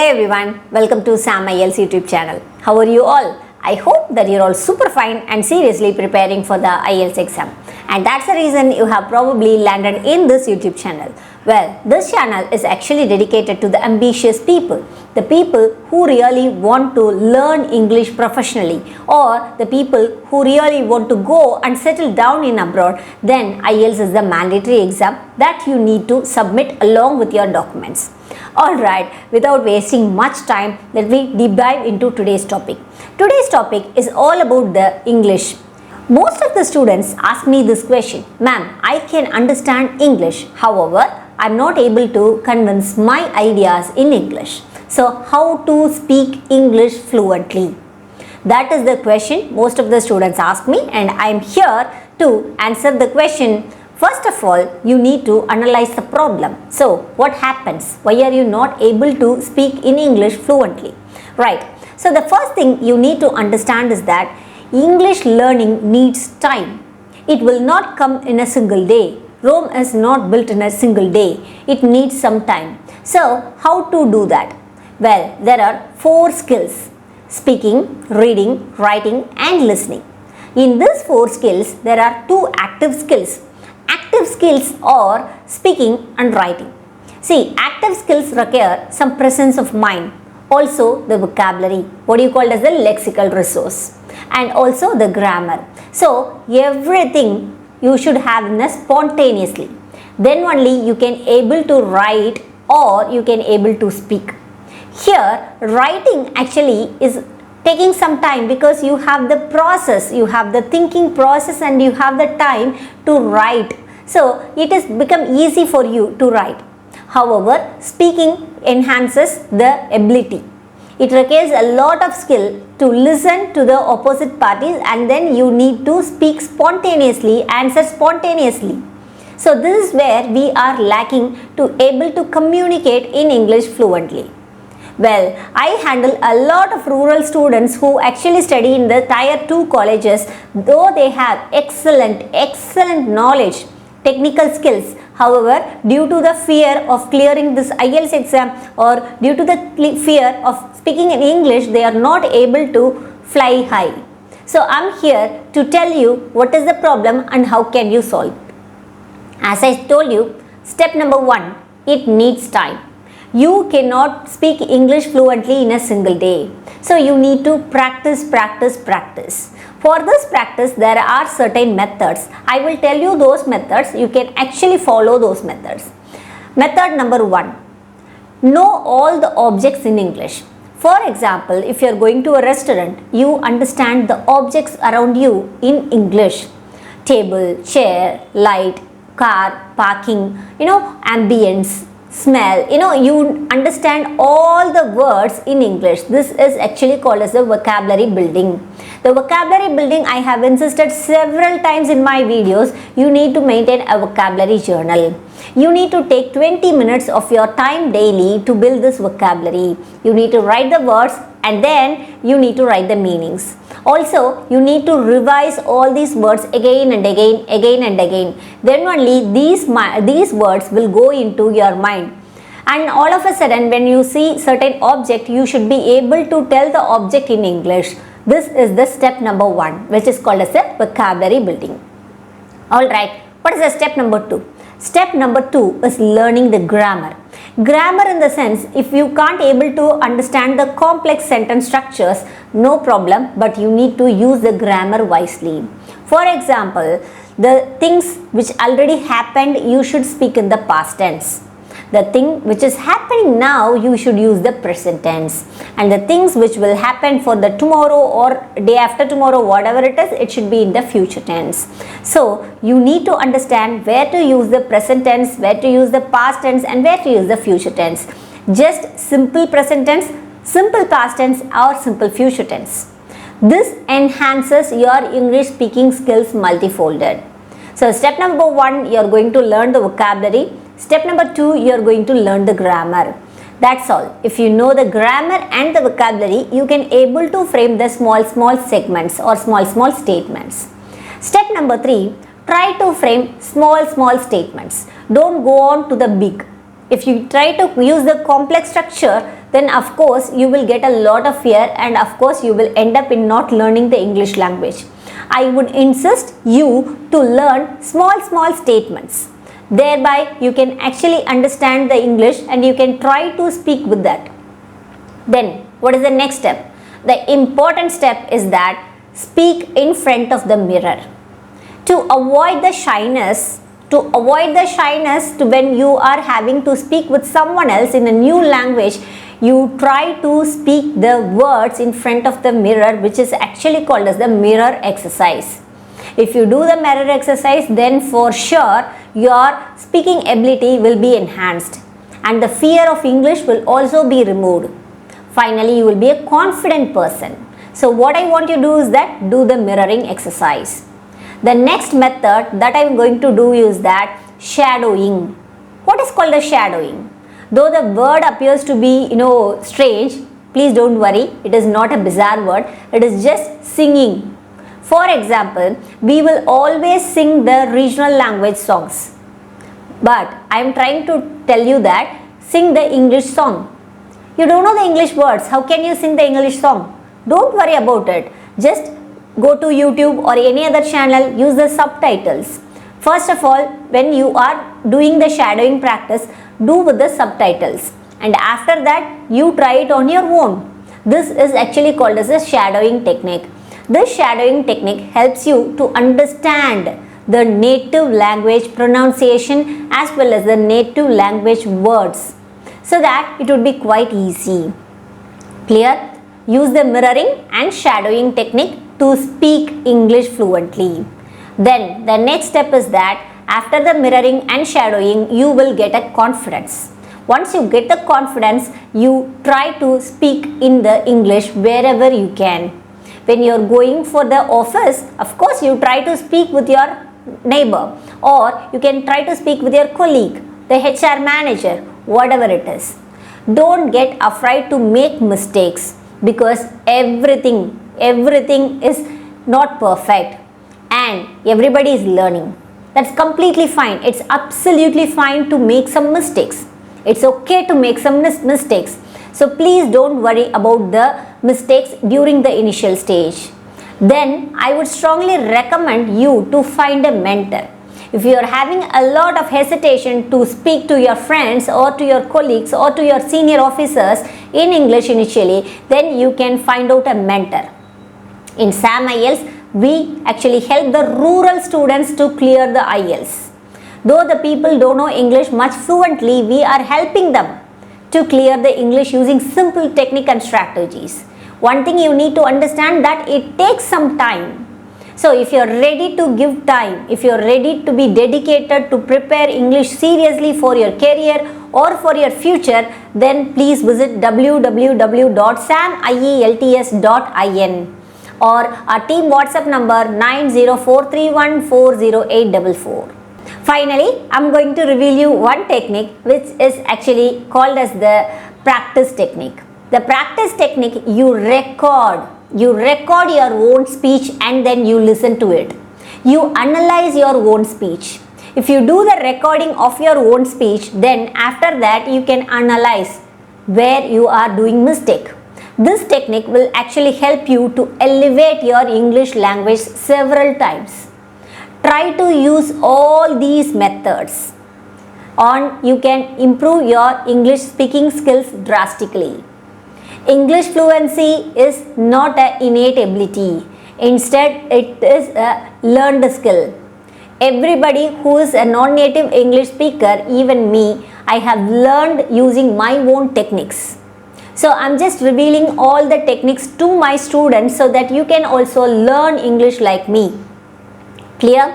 Hello everyone, welcome to Sam IELTS YouTube channel. How are you all? I hope that you're all super fine and seriously preparing for the IELTS exam. And that's the reason you have probably landed in this YouTube channel. Well, this channel is actually dedicated to the ambitious people. The people who really want to learn English professionally, or the people who really want to go and settle down in abroad. Then IELTS is the mandatory exam that you need to submit along with your documents. Alright, without wasting much time, let me deep dive into today's topic. Today's topic is all about the English. Most of the students ask me this question, ma'am, I can understand English, however, I'm not able to convince my ideas in English. So, how to speak English fluently? That is the question most of the students ask me, and I am here to answer the question. First of all, you need to analyze the problem. So, what happens? Why are you not able to speak in English fluently? Right. So, the first thing you need to understand is that English learning needs time. It will not come in a single day. Rome is not built in a single day. It needs some time. So, how to do that? Well, there are 4 skills: speaking, reading, writing and listening. In these 4 skills, there are 2 active skills. Active skills are speaking and writing. See, active skills require some presence of mind, also the vocabulary, what you call as the lexical resource, and also the grammar. So, everything you should have in a spontaneously. Then only you can able to write or you can able to speak. Here, writing actually is taking some time because you have the process, you have the thinking process and you have the time to write. So, it has become easy for you to write. However, speaking enhances the ability. It requires a lot of skill to listen to the opposite parties, and then you need to speak spontaneously, answer spontaneously. So, this is where we are lacking to able to communicate in English fluently. Well, I handle a lot of rural students who actually study in the tier 2 colleges, though they have excellent knowledge, technical skills. However, due to the fear of clearing this IELTS exam or due to the fear of speaking in English, they are not able to fly high. So, I am here to tell you what is the problem and how can you solve. As I told you, step number 1, it needs time. You cannot speak English fluently in a single day. So, you need to practice. For this practice, there are certain methods. I will tell you those methods. You can actually follow those methods. Method number 1, know all the objects in English. For example, if you are going to a restaurant, you understand the objects around you in English. Table, chair, light, car, parking, ambience, smell, you understand all the words in English. This is actually called as the vocabulary building. The vocabulary building, I have insisted several times in my videos, you need to maintain a vocabulary journal. You need to take 20 minutes of your time daily to build this vocabulary. You need to write the words and then you need to write the meanings. Also, you need to revise all these words again and again. Then only these words will go into your mind. And all of a sudden, when you see certain object, you should be able to tell the object in English. This is the step number 1, which is called as a vocabulary building. Alright, what is the step number 2? Step number 2 is learning the grammar. Grammar in the sense, if you can't able to understand the complex sentence structures, no problem, but you need to use the grammar wisely. For example, the things which already happened, you should speak in the past tense. The thing which is happening now, you should use the present tense. And the things which will happen for the tomorrow or day after tomorrow, whatever it is, it should be in the future tense. So, you need to understand where to use the present tense, where to use the past tense and where to use the future tense. Just simple present tense, simple past tense or simple future tense. This enhances your English speaking skills multifolded. So, step number 1, you are going to learn the vocabulary. Step number 2, you are going to learn the grammar. That's all. If you know the grammar and the vocabulary, you can able to frame the small segments or small statements. Step number 3, try to frame small statements. Don't go on to the big. If you try to use the complex structure, then of course you will get a lot of fear, and of course you will end up in not learning the English language. I would insist you to learn small statements. Thereby you can actually understand the English and you can try to speak with that. Then what is the next step? The important step is that speak in front of the mirror. To avoid the shyness, when you are having to speak with someone else in a new language, you try to speak the words in front of the mirror, which is actually called as the mirror exercise. If you do the mirror exercise, then for sure your speaking ability will be enhanced and the fear of English will also be removed. Finally, you will be a confident person. So what I want you to do is that do the mirroring exercise. The next method that I am going to do is that shadowing. What is called as shadowing? Though the word appears to be strange, please don't worry, it is not a bizarre word, it is just singing. For example, we will always sing the regional language songs, but I am trying to tell you that sing the English song. You don't know the English words, how can you sing the English song? Don't worry about it, just go to YouTube or any other channel, use the subtitles. First of all, when you are doing the shadowing practice, do with the subtitles, and after that you try it on your own. This is actually called as a shadowing technique. This shadowing technique helps you to understand the native language pronunciation as well as the native language words, so that it would be quite easy. Clear? Use the mirroring and shadowing technique to speak English fluently. Then the next step is that after the mirroring and shadowing, you will get a confidence. Once you get the confidence, you try to speak in the English wherever you can. When you are going for the office, of course you try to speak with your neighbor, or you can try to speak with your colleague, the HR manager, whatever it is. Don't get afraid to make mistakes, because everything is not perfect and everybody is learning. That's completely fine. It's absolutely fine to make some mistakes. It's okay to make some mistakes. So please don't worry about the mistakes during the initial stage. Then I would strongly recommend you to find a mentor. If you are having a lot of hesitation to speak to your friends or to your colleagues or to your senior officers in English initially, then you can find out a mentor. In SAMIELTS, we actually help the rural students to clear the IELTS. Though the people don't know English much fluently, we are helping them to clear the English using simple technique and strategies. One thing you need to understand that it takes some time. So if you are ready to give time, if you are ready to be dedicated to prepare English seriously for your career or for your future, then please visit www.samielts.in or our team WhatsApp number 9043140844. Finally, I am going to reveal you one technique which is actually called as the practice technique. The practice technique, you record your own speech and then you listen to it. You analyze your own speech. If you do the recording of your own speech, then after that you can analyze where you are doing mistake. This technique will actually help you to elevate your English language several times. Try to use all these methods and you can improve your English speaking skills drastically. English fluency is not an innate ability. Instead, it is a learned skill. Everybody who is a non-native English speaker, even me, I have learned using my own techniques. So I'm just revealing all the techniques to my students so that you can also learn English like me. Clear?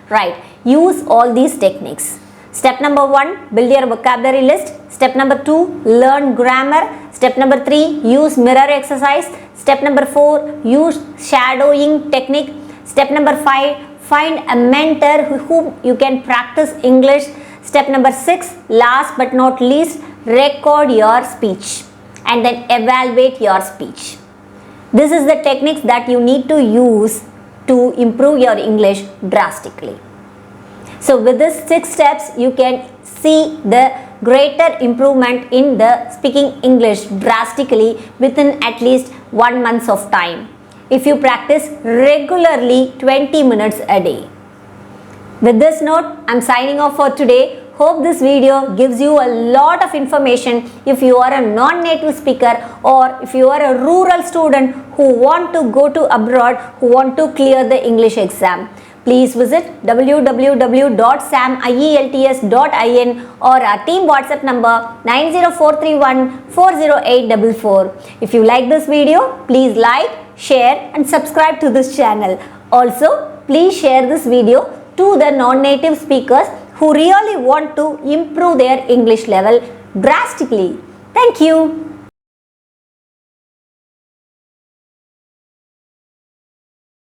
Right. Use all these techniques. Step number 1, build your vocabulary list. Step number 2, learn grammar. Step number 3, use mirror exercise. Step number 4, use shadowing technique. Step number 5, find a mentor whom you can practice English. Step number 6, last but not least, record your speech and then evaluate your speech. This is the techniques that you need to use to improve your English drastically. So with these 6 steps, you can see the greater improvement in the speaking English drastically within at least 1 month of time, if you practice regularly 20 minutes a day. With this note, I'm signing off for today. Hope this video gives you a lot of information if you are a non-native speaker or if you are a rural student who want to go to abroad, who want to clear the English exam. Please visit www.samielts.in or our team WhatsApp number 90431408444. If you like this video, please like, share and subscribe to this channel. Also, please share this video to the non-native speakers who really want to improve their English level drastically. Thank you.